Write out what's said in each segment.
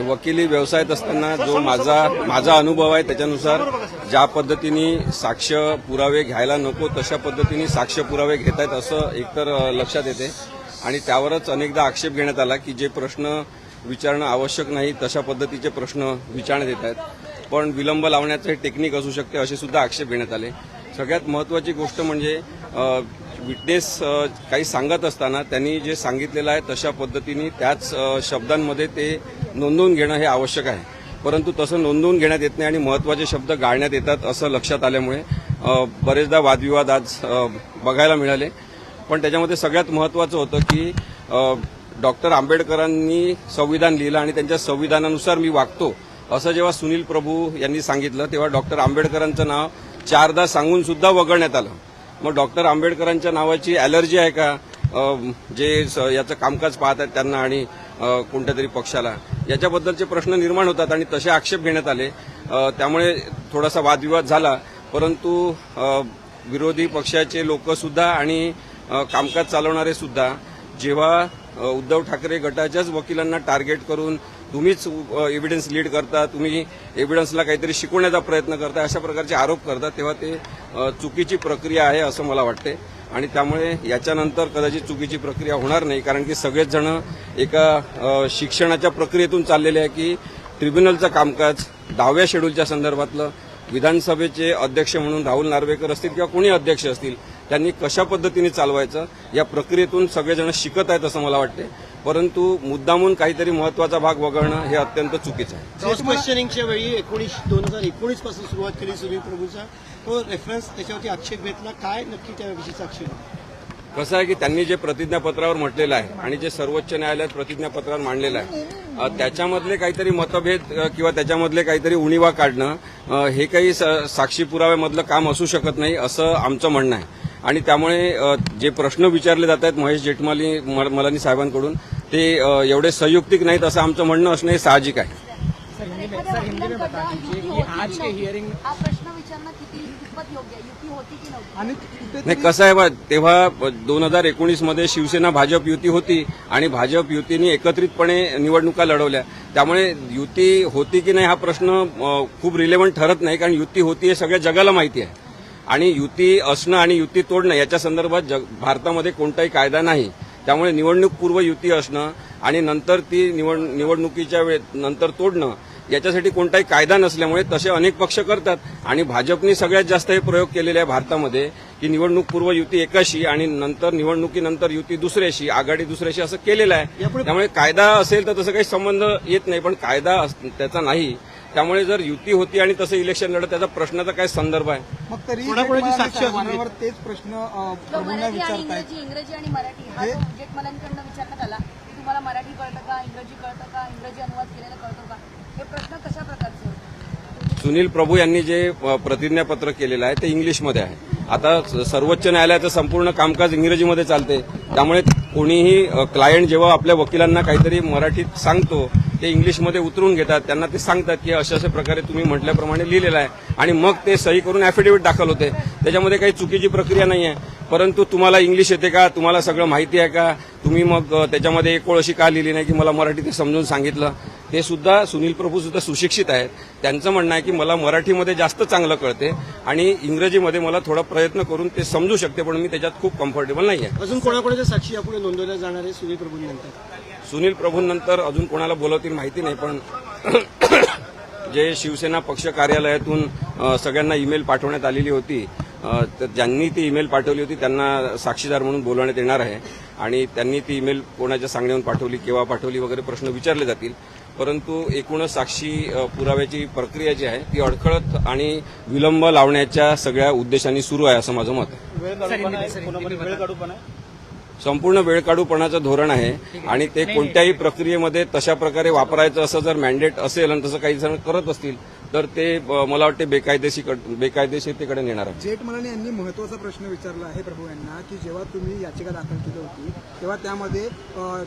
वकिली व्यवसायात असताना जो माझा अनुभव आहे त्याच्यानुसार ज्या पद्धतीने साक्ष पुरावे घ्यायला नको तशा पद्धतीने साक्ष पुरावे घेत आहेत असं एकतर लक्षात येते आणि त्यावरच अनेकदा आक्षेप घेण्यात आला की जे प्रश्न विचारणं आवश्यक नाही तशा पद्धतीचे प्रश्न विचारण्यात येत आहेत. पण विलंब लावण्याचं हे टेक्निक असू शकते असे सुद्धा आक्षेप घेण्यात आले. सगळ्यात महत्त्वाची गोष्ट म्हणजे विटनेस काही सांगत असताना त्यांनी जे सांगितलेलं आहे तशा पद्धतीने त्याच शब्दांमध्ये ते नोंदवून घेणं हे आवश्यक आहे. परंतु तसं नोंदवून घेण्यात येत नाही आणि महत्त्वाचे शब्द गाळण्यात येतात असं लक्षात आल्यामुळे बरेचदा वादविवाद आज बघायला मिळाले. पण त्याच्यामध्ये सगळ्यात महत्त्वाचं होतं की डॉक्टर आंबेडकरांनी संविधान लिहिलं आणि त्यांच्या संविधानानुसार मी वागतो असं जेव्हा सुनील प्रभू यांनी सांगितलं तेव्हा डॉक्टर आंबेडकरांचं नाव 4दा सांगून सुद्धा वगळण्यात आलं. मग डॉक्टर आंबेडकरांच्या नावाची ॲलर्जी आहे का जे याचं कामकाज पाहत आहेत त्यांना आणि कोणत्या तरी पक्षाला, याच्याबद्दलचे प्रश्न निर्माण होतात आणि तसे आक्षेप घेण्यात आले. त्यामुळे थोडासा वादविवाद झाला. परंतु विरोधी पक्षाचे लोकसुद्धा आणि कामकाज चालवणारे सुद्धा जेव्हा उद्धव ठाकरे गटाच्याच वकिलांना टार्गेट करून तुम्हीच एव्हिडन्स लीड करता, तुम्ही एव्हिडन्सला काहीतरी शिकवण्याचा प्रयत्न करता अशा प्रकारचे आरोप करतात तेव्हा ते चुकीची प्रक्रिया आहे असं मला वाटते. आणि त्यामुळे याच्यानंतर कदाचित चुकीची प्रक्रिया होणार नाही कारण की सगळेच जण एका शिक्षणाच्या प्रक्रियेतून चाललेले आहे की ट्रिब्युनलचं कामकाज 10व्या शेड्यूलच्या संदर्भातलं विधानसभेचे अध्यक्ष म्हणून राहुल नार्वेकर असतील किंवा कोणी अध्यक्ष असतील त्यांनी कशा पद्धतीने चालवायचं या प्रक्रियेतून सगळेजण शिकत आहेत असं मला वाटते. परंतु मुद्दामून काहीतरी महत्वाचा भाग वगळणं हे अत्यंत चुकीचं आहे. क्रॉस क्वेश्चनिंगच्या वेळी 2019 पासून सुरुवात केली सुनील प्रभूचा तो रेफरन्स त्याच्यावरती आक्षेप घेतला. काय नक्की त्याविषयीचा आक्षेप? कसं आहे की त्यांनी जे प्रतिज्ञापत्रावर म्हटलेलं आहे आणि जे सर्वोच्च न्यायालयात प्रतिज्ञापत्रावर मांडलेलं आहे त्याच्यामधले काहीतरी मतभेद किंवा त्याच्यामधले काहीतरी उणिवा काढणं हे काही साक्षी पुराव्यामधलं काम असू शकत नाही असं आमचं म्हणणं आहे. आणि त्यामुळे जे प्रश्न विचारले जात आहेत महेश जेठमलानी साहेबांकडून ते एवढे संयुक्तिक नाहीत असं आमचं म्हणणं असणं हे साहजिक आहे. नाही कसं आहे तेव्हा 2019 मध्ये शिवसेना भाजप युती होती आणि भाजप युतीने एकत्रितपणे निवडणुका लढवल्या. त्यामुळे युती होती की नाही हा प्रश्न खूप रिलेव्हंट ठरत नाही कारण युती होती हे सगळ्या जगाला माहिती आहे. आणि युती असणं आणि युती तोडणं याच्या संदर्भात भारतामध्ये कोणताही कायदा नाही. त्यामुळे निवडणूकपूर्व युती असणं आणि नंतर ती निवडणुकीच्या नंतर तोडणं याच्यासाठी कोणताही कायदा नसल्यामुळे तसे अनेक पक्ष करतात. आणि भाजपने सगळ्यात जास्त हे प्रयोग केलेले आहे भारतामध्ये की निवडणूकपूर्व युती एकाशी आणि नंतर निवडणुकीनंतर युती दुसऱ्याशी, आघाडी दुसऱ्याशी असं केलेलं आहे. त्यामुळे कायदा असेल तर तसं काही संबंध येत नाही पण कायदा त्याचा नाही. त्यामुळे जर युती होती आणि तसं इलेक्शन लढत त्याचा प्रश्नाचा काय संदर्भ आहे? मग तरी वारंवार तेच प्रश्न इंग्रजी आणि मराठी हा जेठमलांकडून विचारण्यात आला की तुम्हाला मराठी कळतं का, इंग्रजी कळतं का, इंग्रजी अनुवाद केलेला कळतो का, हे प्रश्न कशा प्रकारचे होते? सुनील प्रभू यांनी जे प्रतिज्ञापत्र केलेलं आहे ते इंग्लिशमध्ये आहे. आता सर्वोच्च न्यायालयाचं संपूर्ण कामकाज इंग्रजीमध्ये चालते. त्यामुळे कोणीही क्लायंट जेव्हा आपल्या वकिलांना काहीतरी मराठीत सांगतो ते इंग्लिशमध्ये उतरून घेतात. त्यांना ते सांगतात की अशा अशा प्रकारे तुम्ही म्हटल्याप्रमाणे लिहिलेलं आहे आणि मग ते सही करून ॲफिडेव्हिट दाखल होते. त्याच्यामध्ये काही चुकीची प्रक्रिया नाही आहे. परंतु तुम्हाला इंग्लिश येते का, तुम्हाला सगळं माहिती आहे का, तुम्ही मग त्याच्यामध्ये एक ओळ अशी का लिहिली नाही की मला मराठी ते समजून सांगितलं. ते सुद्धा सुनील प्रभू सुद्धा सुशिक्षित आहेत. त्यांचं म्हणणं आहे की मला मराठीमध्ये जास्त चांगलं कळते आणि इंग्रजीमध्ये मला थोडा प्रयत्न करून ते समजू शकते पण मी त्याच्यात खूप कम्फर्टेबल नाही आहे. अजून कोणाकोणाच्या साक्षी यापुढे नोंदवल्या जाणार आहे सुनील प्रभूंनंतर? सुनील प्रभूंनंतर अजून कोणाला बोलवतील माहिती नाही पण जे शिवसेना पक्ष कार्यालयातून सगळ्यांना ईमेल पाठवण्यात आलेली होती तर ज्यांनी ती ईमेल पाठवली होती त्यांना साक्षीदार म्हणून बोलवण्यात येणार आहे. आणि त्यांनी ती ईमेल कोणाच्या सांगण्यावरून पाठवली, केव्हा पाठवली वगैरे प्रश्न विचारले जातील. परंतु एकूणच साक्षी पुराव्याची प्रक्रिया जी आहे ती अडखळत आणि विलंब लावण्याच्या सगळ्या उद्देशांनी सुरू आहे असं माझं मत आहे. संपूर्ण वेळकाढूपणाचं धोरण आहे आणि ते कोणत्याही प्रक्रियेमध्ये तशा प्रकारे वापरायचं असं जर मॅन्डेट असेल आणि तसं काही जण करत असतील तर ते मला वाटते बेकायदेशीरतेकडे नेणार आहे. जेठमलानी यांनी महत्वाचा प्रश्न विचारला आहे प्रभू यांना की जेव्हा तुम्ही याचिका दाखल केली होती तेव्हा त्यामध्ये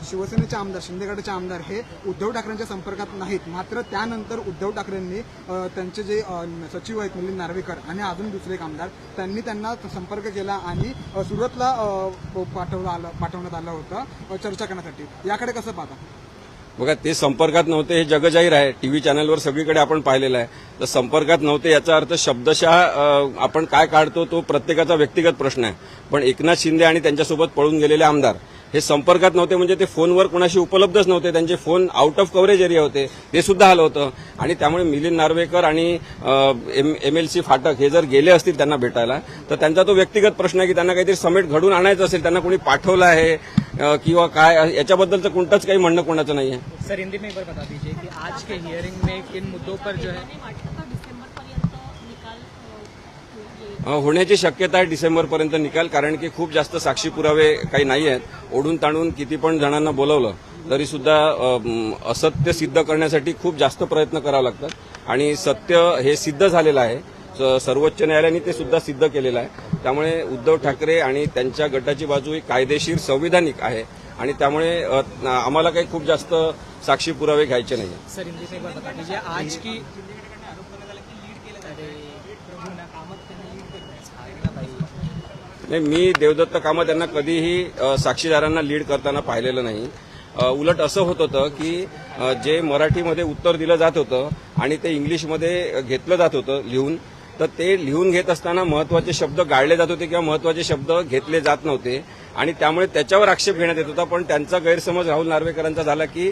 शिवसेनेचे आमदार, शिंदेगडचे आमदार हे उद्धव ठाकरेंच्या संपर्कात नाहीत. मात्र त्यानंतर उद्धव ठाकरेंनी त्यांचे जे सचिव आहेत मिलिंद नार्वेकर आणि अजून दुसरे एक आमदार त्यांनी त्यांना संपर्क केला आणि सुरतला पाठवण्यात आलं होतं चर्चा करण्यासाठी. याकडे कसं पाहता? बघा ते संपर्कात नव्हते हे जगजाहीर आहे. टीव्ही चॅनलवर सगळीकडे आपण पाहिलेलं आहे. तर संपर्कात नव्हते याचा अर्थ शब्दशः आपण काय काढतो तो प्रत्येकाचा व्यक्तिगत प्रश्न आहे. पण एकनाथ शिंदे आणि त्यांच्यासोबत पळून गेलेले आमदार हे संपर्कात नव्हते म्हणजे ते फोनवर कोणाशी उपलब्धच नव्हते. त्यांचे phone out of coverage area होते, ते सुद्धा आलं होतं. आणि त्यामुळे मिलिंद नार्वेकर आणि MLC फाटक हे जर गेले असतील त्यांना भेटायला तर त्यांचा तो व्यक्तिगत प्रश्न आहे की त्यांना काहीतरी समेट घडून आणायचं असेल, त्यांना कोणी पाठवलं आहे किंवा काय याच्याबद्दलचं कोणतंच काही म्हणणं कोणाचं नाही आहे. सर हिंदी में एक बार बता दीजिए कि आज के हियरिंग में किन मुद्दों पर जो है होण्याची शक्यता आहे डिसेंबरपर्यंत निकाल, कारण की खूप जास्त साक्षी पुरावे काही नाही आहेत. ओढून ताणून किती पण जणांना बोलवलं तरी सुद्धा असत्य सिद्ध करण्यासाठी खूप जास्त प्रयत्न करावे लागतात. आणि सत्य हे सिद्ध झालेलं आहे. सर्वोच्च न्यायालयाने ते सुद्धा सिद्ध केलेलं आहे. त्यामुळे उद्धव ठाकरे आणि त्यांच्या गटाची बाजू ही कायदेशीर संविधानिक आहे आणि त्यामुळे आम्हाला काही खूप जास्त साक्षी पुरावे घ्यायचे नाही. सर हिंदी में एक बार बता दीजिए आज की नाही, मी देवदत्त कामत यांना कधीही साक्षीदारांना लीड करताना पाहिलेलं नाही. उलट असं होत होतं की जे मराठीमध्ये उत्तर दिलं जात होतं आणि ते इंग्लिशमध्ये घेतलं जात होतं लिहून, तर ते लिहून घेत असताना महत्वाचे शब्द गाळले जात होते किंवा महत्वाचे शब्द घेतले जात नव्हते आणि त्यामुळे त्याच्यावर आक्षेप घेण्यात येत होता. पण त्यांचा गैरसमज राहुल नार्वेकरांचा झाला की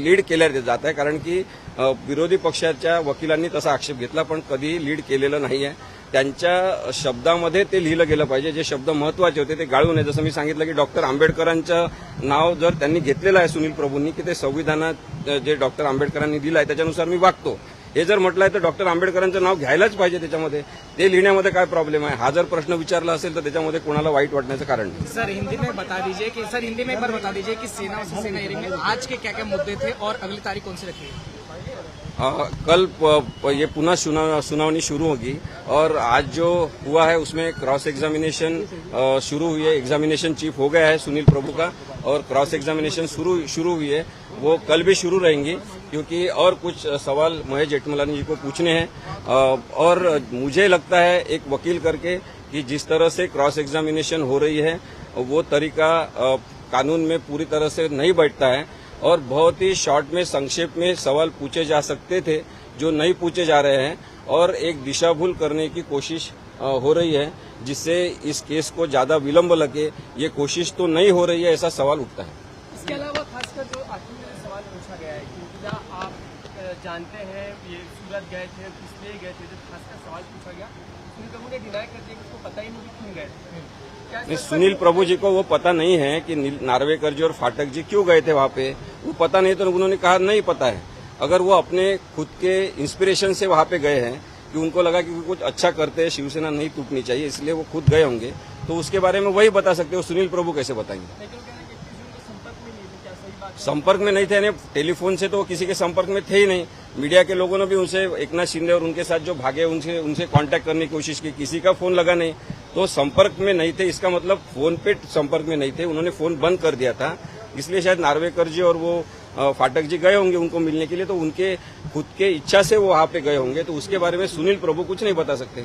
लीड केल्या जात आहे, कारण की विरोधी पक्षाच्या वकिलांनी तसा आक्षेप घेतला पण कधीही लीड केलेलं नाही आहे. त्यांच्या शब्दामध्ये ते लिहिलं गेलं पाहिजे. जे शब्द महत्वाचे होते ते गाळू नये. जसं मी सांगितलं की डॉक्टर आंबेडकरांचं नाव जर त्यांनी घेतलेलं आहे सुनील प्रभूंनी की ते संविधानात जे डॉक्टर आंबेडकरांनी दिलं आहे त्याच्यानुसार मी वागतो हे जर म्हटलं आहे तर डॉक्टर आंबेडकरांचं नाव घ्यायलाच पाहिजे त्याच्यामध्ये. ते लिहिण्यामध्ये काय प्रॉब्लेम आहे? हा जर प्रश्न विचारला असेल तर त्याच्यामध्ये कोणाला वाईट वाटण्याचं कारण नाही. सर हिंदी में बता दीजिए कि सर हिंदी में एक बार बता दीजिए कि सेना और सेना हियरिंग में आज के क्या क्या मुद्दे थे और अगली तारीख कौन सी रखी है? कल ये पुनः सुनावनी शुरू होगी और आज जो हुआ है उसमें क्रॉस एग्जामिनेशन शुरू हुई है. एग्जामिनेशन चीफ हो गया है सुनील प्रभु का और क्रॉस एग्जामिनेशन शुरू हुई है. वो कल भी शुरू रहेंगी क्योंकि और कुछ सवाल महेश जेठमलानी जी को पूछने हैं. और मुझे लगता है एक वकील करके कि जिस तरह से क्रॉस एग्जामिनेशन हो रही है वो तरीका कानून में पूरी तरह से नहीं बैठता है और बहुत ही शॉर्ट में संक्षेप में सवाल पूछे जा सकते थे जो नहीं पूछे जा रहे हैं और एक दिशा भूल करने की कोशिश हो रही है जिससे इस केस को ज्यादा विलंब लगे. ये कोशिश तो नहीं हो रही है ऐसा सवाल उठता है. इसके अलावा खासकर जो आखिर में सवाल पूछा गया है कि क्या आप जानते हैं ये सूरत गए थे, इसलिए गए थे, जब खासकर सवाल पूछा गया सुनील प्रभु ने डिनाई कर दिया कि उसको पता ही नहीं कि क्यों गए थे. सुनील प्रभु जी को वो पता नहीं है कि नार्वेकर जी और फाटक जी क्यों गए थे वहां पे. वो पता नहीं तो उन्होंने कहा नहीं पता है. अगर वो अपने खुद के इंस्पिरेशन से वहां पे गए हैं कि उनको लगा कि कुछ अच्छा करते हैं, शिवसेना नहीं टूटनी चाहिए इसलिए वो खुद गए होंगे तो उसके बारे में वही बता सकते हो. सुनील प्रभु कैसे बताएंगे? संपर्क में नहीं थे यानी टेलीफोन से तो वो किसी के संपर्क में थे ही नहीं. मीडिया के लोगों ने भी उनसे एकनाथ शिंदे और उनके साथ जो भागे उनसे कांटेक्ट करने की कोशिश की, किसी का फोन लगा नहीं. तो संपर्क में नहीं थे इसका मतलब फोन पे संपर्क में नहीं थे. उन्होंने फोन बंद कर दिया था इसलिए शायद नार्वेकर जी और वो फाटक जी गए होंगे उनको मिलने के लिए तो उनके खुद के इच्छा से वो वहां पे गए होंगे. तो उसके बारे में सुनील प्रभु कुछ नहीं बता सकते.